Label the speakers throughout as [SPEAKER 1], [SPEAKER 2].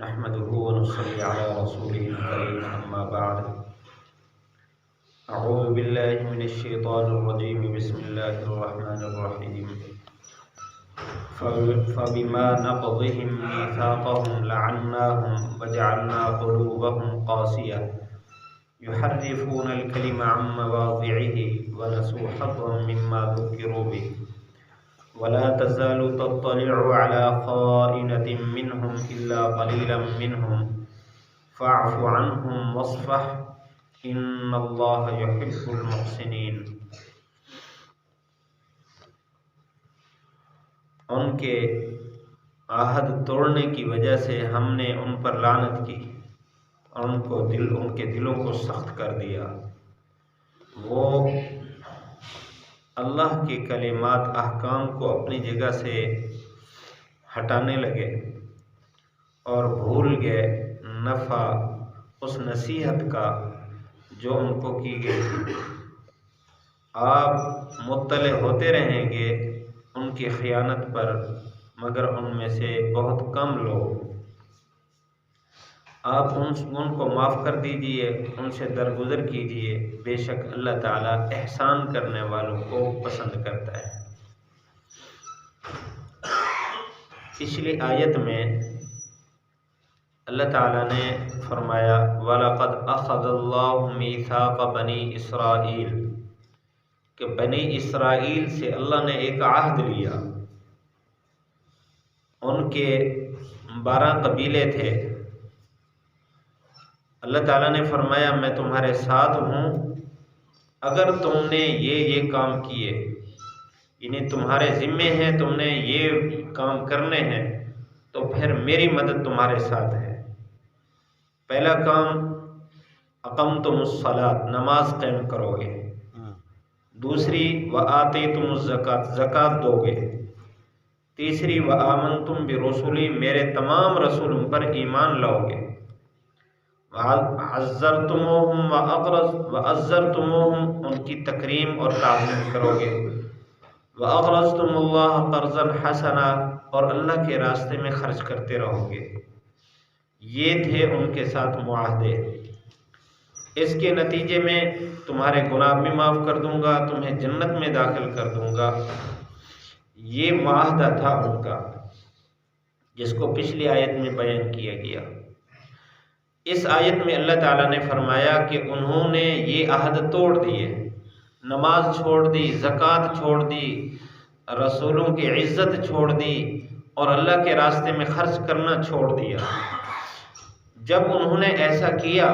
[SPEAKER 1] نحمده ونصلي على رسوله الكريم أما بعد أعوذ بالله من الشيطان الرجيم بسم الله الرحمن الرحيم فبما نقضهم ميثاقهم لعناهم وجعلنا قلوبهم قاسية يحرفون الكلم عن مواضعه ونسوا حظا مما ذكروا به ولا تزال تطلع على خائنة منهم إلا قليلا منهم فاعف عنهم واصفح إن الله يحب المحسنين۔ ان کے عہد توڑنے کی وجہ سے ہم نے ان پر لعنت کی اور ان کے دلوں کو سخت کر دیا۔ وہ اللہ کے کلمات احکام کو اپنی جگہ سے ہٹانے لگے اور بھول گئے نفع اس نصیحت کا جو ان کو کی گئی تھی۔ آپ مطلع ہوتے رہیں گے ان کی خیانت پر، مگر ان میں سے بہت کم لوگ۔ آپ ان کو معاف کر دیجئے، ان سے درگزر کیجئے، بے شک اللہ تعالیٰ احسان کرنے والوں کو پسند کرتا ہے۔ پچھلی آیت میں اللہ تعالیٰ نے فرمایا وَلَقَدْ أَخَذَ اللَّهُ مِيثَاقَ بَنِي إِسْرَائِيلَ کہ بنی اسرائیل سے اللہ نے ایک عہد لیا۔ ان کے 12 قبیلے تھے۔ اللہ تعالیٰ نے فرمایا میں تمہارے ساتھ ہوں اگر تم نے یہ کام کیے، یعنی تمہارے ذمے ہیں، تم نے یہ کام کرنے ہیں تو پھر میری مدد تمہارے ساتھ ہے۔ پہلا کام اقمتم الصلاۃ، نماز قائم کرو گے۔ دوسری وآتیتم الزکوٰۃ، زکوٰۃ دو گے۔ تیسری وآمنتم برسولی، میرے تمام رسولوں پر ایمان لاؤ گے۔ وعزرتموہم وعزرتموہم، ان کی تکریم اور تعظیم کرو گے۔ وأقرضتم اللہ قرضا حسنا، اور اللہ کے راستے میں خرچ کرتے رہو گے۔ یہ تھے ان کے ساتھ معاہدے۔ اس کے نتیجے میں تمہارے گناہ بھی معاف کر دوں گا، تمہیں جنت میں داخل کر دوں گا۔ یہ معاہدہ تھا ان کا، جس کو پچھلی آیت میں بیان کیا گیا۔ اس آیت میں اللہ تعالیٰ نے فرمایا کہ انہوں نے یہ عہد توڑ دیے، نماز چھوڑ دی، زکوٰۃ چھوڑ دی، رسولوں کی عزت چھوڑ دی اور اللہ کے راستے میں خرچ کرنا چھوڑ دیا۔ جب انہوں نے ایسا کیا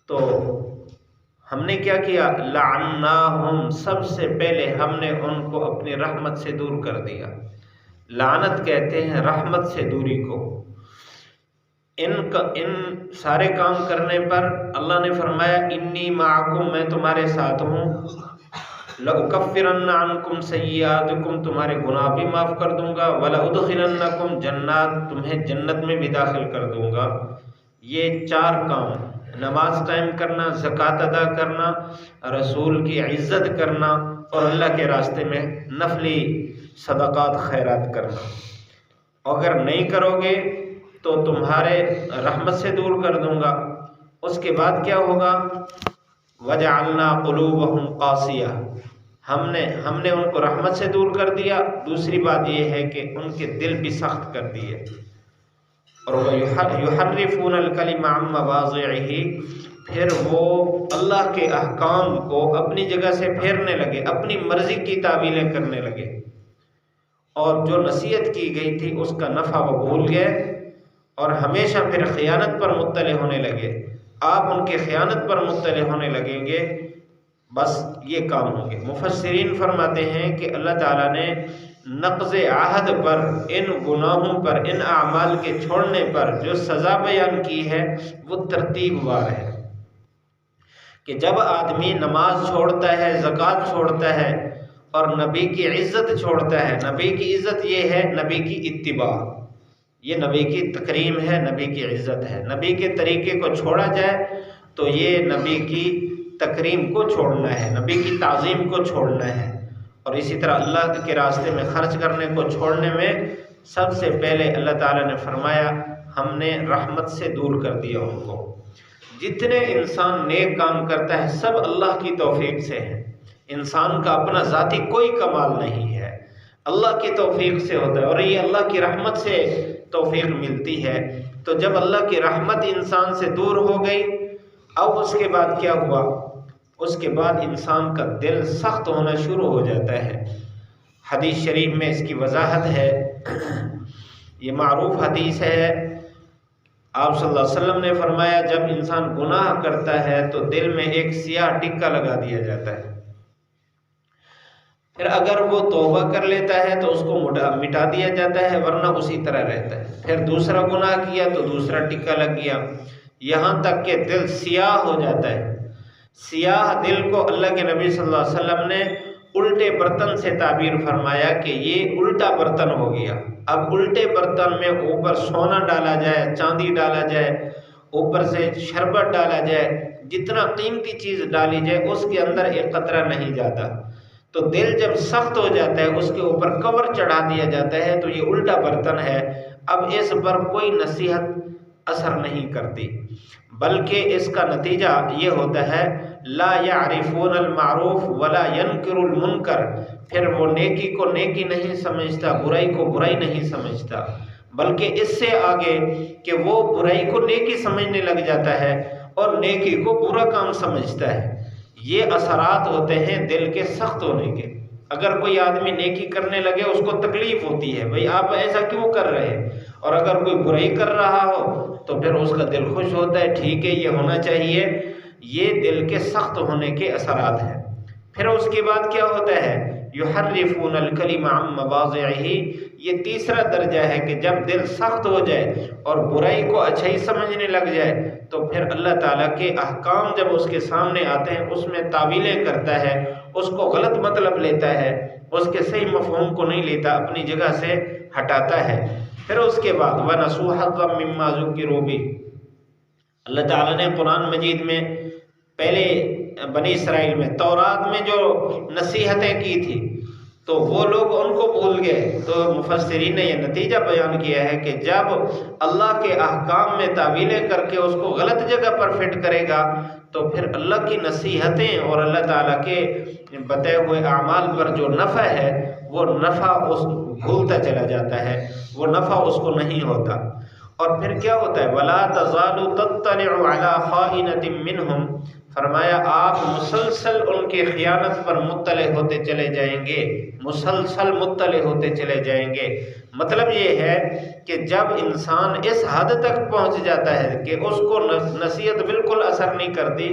[SPEAKER 1] تو ہم نے کیا کیا؟ لعناہم، سب سے پہلے ہم نے ان کو اپنی رحمت سے دور کر دیا۔ لعنت کہتے ہیں رحمت سے دوری کو۔ ان سارے کام کرنے پر اللہ نے فرمایا انی معکم، میں تمہارے ساتھ ہوں۔ لأکفرن عنکم سیئاتکم، تمہارے گناہ بھی معاف کر دوں گا۔ ولأدخلنکم جنات، تمہیں جنت میں بھی داخل کر دوں گا۔ یہ 4 کام، نماز قائم کرنا، زکوٰۃ ادا کرنا، رسول کی عزت کرنا اور اللہ کے راستے میں نفلی صدقات خیرات کرنا۔ اگر نہیں کرو گے تو تمہارے رحمت سے دور کر دوں گا۔ اس کے بعد کیا ہوگا؟ وَجَعَلْنَا قُلُوبَهُمْ قَاسِيَةً، ہم نے ان کو رحمت سے دور کر دیا۔ دوسری بات یہ ہے کہ ان کے دل بھی سخت کر دیے۔ اور وَيُحَرِّفُونَ الْكَلِمَ عَن مَّوَاضِعِهِ، پھر وہ اللہ کے احکام کو اپنی جگہ سے پھیرنے لگے، اپنی مرضی کی تعویلیں کرنے لگے، اور جو نصیحت کی گئی تھی اس کا نفع وہ بھول گئے اور ہمیشہ پھر خیانت پر مطلع ہونے لگے۔ آپ ان کے خیانت پر مطلع ہونے لگیں گے، بس یہ کام ہوں گے۔ مفسرین فرماتے ہیں کہ اللہ تعالیٰ نے نقض عہد پر، ان گناہوں پر، ان اعمال کے چھوڑنے پر جو سزا بیان کی ہے وہ ترتیب وار ہے، کہ جب آدمی نماز چھوڑتا ہے، زکوٰۃ چھوڑتا ہے اور نبی کی عزت چھوڑتا ہے، نبی کی عزت یہ ہے نبی کی اتباع، یہ نبی کی تکریم ہے، نبی کی عزت ہے۔ نبی کے طریقے کو چھوڑا جائے تو یہ نبی کی تکریم کو چھوڑنا ہے، نبی کی تعظیم کو چھوڑنا ہے۔ اور اسی طرح اللہ کے راستے میں خرچ کرنے کو چھوڑنے میں سب سے پہلے اللہ تعالیٰ نے فرمایا ہم نے رحمت سے دور کر دیا ان کو۔ جتنے انسان نیک کام کرتا ہے سب اللہ کی توفیق سے ہے، انسان کا اپنا ذاتی کوئی کمال نہیں ہے، اللہ کی توفیق سے ہوتا ہے، اور یہ اللہ کی رحمت سے توفیق ملتی ہے۔ تو جب اللہ کی رحمت انسان سے دور ہو گئی، اب اس کے بعد کیا ہوا؟ اس کے بعد انسان کا دل سخت ہونا شروع ہو جاتا ہے۔ حدیث شریف میں اس کی وضاحت ہے، یہ معروف حدیث ہے۔ آپ صلی اللہ علیہ وسلم نے فرمایا جب انسان گناہ کرتا ہے تو دل میں ایک سیاہ ٹکا لگا دیا جاتا ہے، پھر اگر وہ توبہ کر لیتا ہے تو اس کو مٹا دیا جاتا ہے، ورنہ اسی طرح رہتا ہے۔ پھر دوسرا گناہ کیا تو دوسرا ٹکا لگ گیا، یہاں تک کہ دل سیاہ ہو جاتا ہے۔ سیاہ دل کو اللہ کے نبی صلی اللہ علیہ وسلم نے الٹے برتن سے تعبیر فرمایا کہ یہ الٹا برتن ہو گیا۔ اب الٹے برتن میں اوپر سونا ڈالا جائے، چاندی ڈالا جائے، اوپر سے شربت ڈالا جائے، جتنا قیمتی چیز ڈالی جائے اس کے اندر ایک قطرہ نہیں جاتا۔ تو دل جب سخت ہو جاتا ہے اس کے اوپر کور چڑھا دیا جاتا ہے، تو یہ الٹا برتن ہے۔ اب اس پر کوئی نصیحت اثر نہیں کرتی، بلکہ اس کا نتیجہ یہ ہوتا ہے لا یعرفون المعروف ولا ینکر المنکر، پھر وہ نیکی کو نیکی نہیں سمجھتا، برائی کو برائی نہیں سمجھتا، بلکہ اس سے آگے کہ وہ برائی کو نیکی سمجھنے لگ جاتا ہے اور نیکی کو برا کام سمجھتا ہے۔ یہ اثرات ہوتے ہیں دل کے سخت ہونے کے۔ اگر کوئی آدمی نیکی کرنے لگے اس کو تکلیف ہوتی ہے، بھئی آپ ایسا کیوں کر رہے ہیں، اور اگر کوئی برائی کر رہا ہو تو پھر اس کا دل خوش ہوتا ہے، ٹھیک ہے یہ ہونا چاہیے۔ یہ دل کے سخت ہونے کے اثرات ہیں۔ پھر اس کے بعد کیا ہوتا ہے؟ یحرفون الکلم عن مواضعہ، یہ تیسرا درجہ ہے کہ جب دل سخت ہو جائے اور برائی کو اچھائی سمجھنے لگ جائے تو پھر اللہ تعالیٰ کے احکام جب اس کے سامنے آتے ہیں اس میں تعویلیں کرتا ہے، اس کو غلط مطلب لیتا ہے، اس کے صحیح مفہوم کو نہیں لیتا، اپنی جگہ سے ہٹاتا ہے۔ پھر اس کے بعد وَنَسُوا حَظًّا مِّمَّا ذُكِّرُوا بِهِ، اللہ تعالیٰ نے قرآن مجید میں پہلے بنی اسرائیل میں تورات میں جو نصیحتیں کی تھی تو وہ لوگ ان کو بھول گئے۔ تو مفسرین نے یہ نتیجہ بیان کیا ہے کہ جب اللہ کے احکام میں تعویلیں کر کے اس کو غلط جگہ پر فٹ کرے گا تو پھر اللہ کی نصیحتیں اور اللہ تعالیٰ کے بتائے ہوئے اعمال پر جو نفع ہے وہ نفع اس بھولتا چلا جاتا ہے، وہ نفع اس کو نہیں ہوتا۔ اور پھر کیا ہوتا ہے؟ وَلَا تَزَالُ تَطَّلِعُ عَلَىٰ خَائِنَةٍ مِّنْهُمْ، فرمایا آپ مسلسل ان کے خیانت پر مطلع ہوتے چلے جائیں گے، مسلسل مطلع ہوتے چلے جائیں گے۔ مطلب یہ ہے کہ جب انسان اس حد تک پہنچ جاتا ہے کہ اس کو نصیحت بالکل اثر نہیں کرتی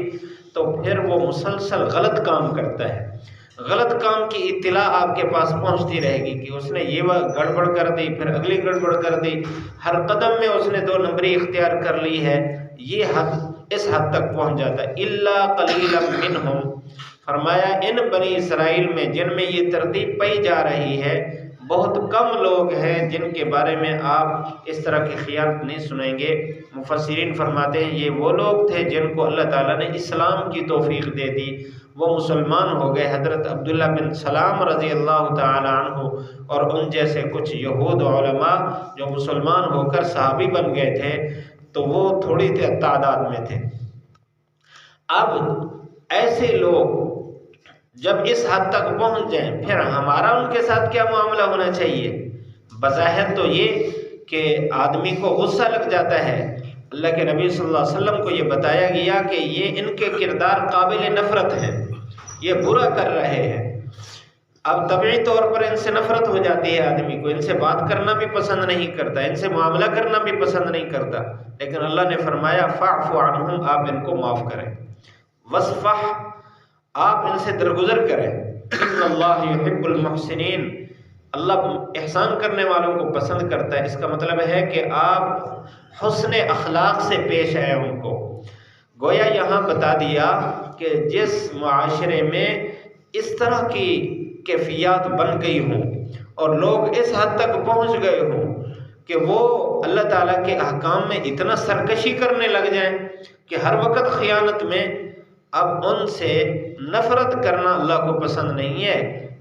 [SPEAKER 1] تو پھر وہ مسلسل غلط کام کرتا ہے، غلط کام کی اطلاع آپ کے پاس پہنچتی رہے گی کہ اس نے یہ گڑبڑ کر دی، پھر اگلی گڑبڑ کر دی، ہر قدم میں اس نے 2 نمبری اختیار کر لی ہے۔ یہ اس حد تک پہنچ جاتا ہے۔ الا قلیلا منہم، فرمایا ان بنی اسرائیل میں جن میں یہ ترتیب پائی جا رہی ہے بہت کم لوگ ہیں جن کے بارے میں آپ اس طرح کی خیانت نہیں سنیں گے۔ مفسرین فرماتے ہیں یہ وہ لوگ تھے جن کو اللہ تعالیٰ نے اسلام کی توفیق دے دی، وہ مسلمان ہو گئے۔ حضرت عبداللہ بن سلام رضی اللہ تعالی عنہ اور ان جیسے کچھ یہود علماء جو مسلمان ہو کر صحابی بن گئے تھے تو وہ تھوڑی تعداد میں تھے۔ اب ایسے لوگ جب اس حد تک پہنچ جائیں پھر ہمارا ان کے ساتھ کیا معاملہ ہونا چاہیے؟ بظاہر تو یہ کہ آدمی کو غصہ لگ جاتا ہے۔ اللہ کے نبی صلی اللہ علیہ وسلم کو یہ بتایا گیا کہ یہ ان کے کردار قابل نفرت ہیں، یہ برا کر رہے ہیں۔ اب طبعی طور پر ان سے نفرت ہو جاتی ہے آدمی کو، ان سے بات کرنا بھی پسند نہیں کرتا، ان سے معاملہ کرنا بھی پسند نہیں کرتا، لیکن اللہ نے فرمایا فاعف عنہم، آپ ان کو معاف کریں، وصفح، آپ ان سے درگزر کریں، ان اللہ یحب المحسنین، اللہ احسان کرنے والوں کو پسند کرتا ہے۔ اس کا مطلب ہے کہ آپ حسن اخلاق سے پیش آئیں ان کو۔ گویا یہاں بتا دیا کہ جس معاشرے میں اس طرح کی کیفیات بن گئی ہوں اور لوگ اس حد تک پہنچ گئے ہوں کہ وہ اللہ تعالیٰ کے احکام میں اتنا سرکشی کرنے لگ جائیں کہ ہر وقت خیانت میں، اب ان سے نفرت کرنا اللہ کو پسند نہیں ہے،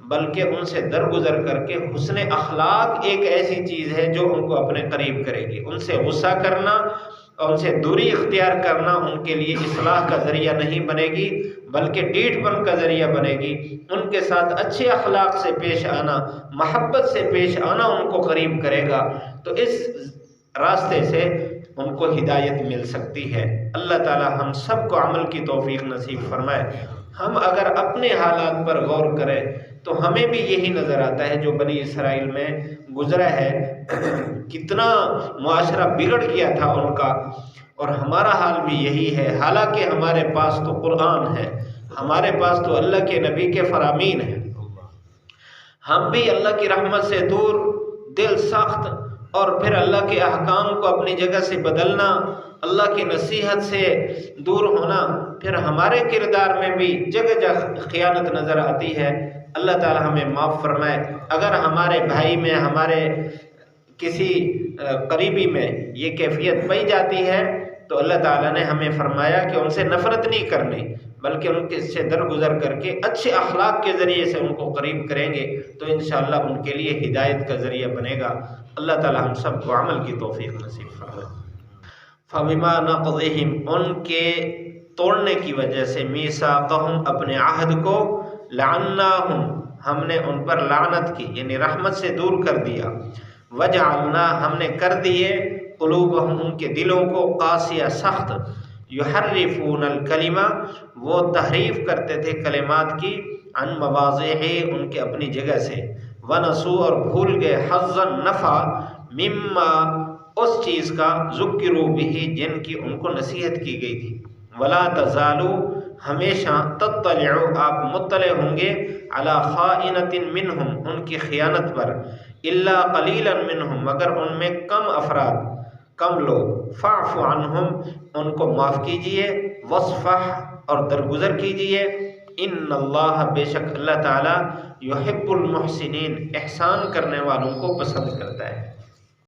[SPEAKER 1] بلکہ ان سے درگزر کر کے حسن اخلاق ایک ایسی چیز ہے جو ان کو اپنے قریب کرے گی۔ ان سے غصہ کرنا اور ان سے دوری اختیار کرنا ان کے لیے اصلاح کا ذریعہ نہیں بنے گی، بلکہ ڈیٹھ پن کا ذریعہ بنے گی۔ ان کے ساتھ اچھے اخلاق سے پیش آنا، محبت سے پیش آنا ان کو قریب کرے گا، تو اس راستے سے ان کو ہدایت مل سکتی ہے۔ اللہ تعالی ہم سب کو عمل کی توفیق نصیب فرمائے۔ ہم اگر اپنے حالات پر غور کریں تو ہمیں بھی یہی نظر آتا ہے جو بنی اسرائیل میں گزرا ہے، کتنا معاشرہ بگڑ گیا تھا ان کا، اور ہمارا حال بھی یہی ہے۔ حالانکہ ہمارے پاس تو قرآن ہے، ہمارے پاس تو اللہ کے نبی کے فرامین ہیں، ہم بھی اللہ کی رحمت سے دور، دل سخت، اور پھر اللہ کے احکام کو اپنی جگہ سے بدلنا، اللہ کی نصیحت سے دور ہونا، پھر ہمارے کردار میں بھی جگہ جگہ خیانت نظر آتی ہے۔ اللہ تعالی ہمیں معاف فرمائے۔ اگر ہمارے بھائی میں، ہمارے کسی قریبی میں یہ کیفیت پائی جاتی ہے تو اللہ تعالیٰ نے ہمیں فرمایا کہ ان سے نفرت نہیں کرنی، بلکہ ان کے سے درگزر کر کے اچھے اخلاق کے ذریعے سے ان کو قریب کریں گے تو انشاءاللہ ان کے لیے ہدایت کا ذریعہ بنے گا۔ اللہ تعالیٰ ہم سب کو عمل کی توفیق نصیب فرمائے۔ فَبِمَا نَقْضِهِمْ، ان کے توڑنے کی وجہ سے، میثاقہم، اپنے عہد کو، لعناہم، ہم نے ان پر لعنت کی، یعنی رحمت سے دور کر دیا، وجعلنا، ہم نے کر دیے، قلوبہم، ان کے دلوں کو، قاسیہ، سخت، یحرفون الکلمہ، وہ تحریف کرتے تھے کلمات کی، عن مواضعہ، ان کے اپنی جگہ سے، ونسوا، اور بھول گئے، حظا، نفع، مما، اس چیز کا، ذکروا بہ، جن کی ان کو نصیحت کی گئی تھی، ولا تزالوا، ہمیشہ، تطلع، آپ مطلع ہوں گے، علی خائنۃ منہم، ان کی خیانت پر، الا قلیلا منہم، مگر ان میں کم افراد، کم لوگ، فاعف عنہم، ان کو معاف کیجئے، واصفح، اور درگزر کیجئے، ان اللہ، بے شک اللہ تعالی، یحب المحسنین، احسان کرنے والوں کو پسند کرتا ہے۔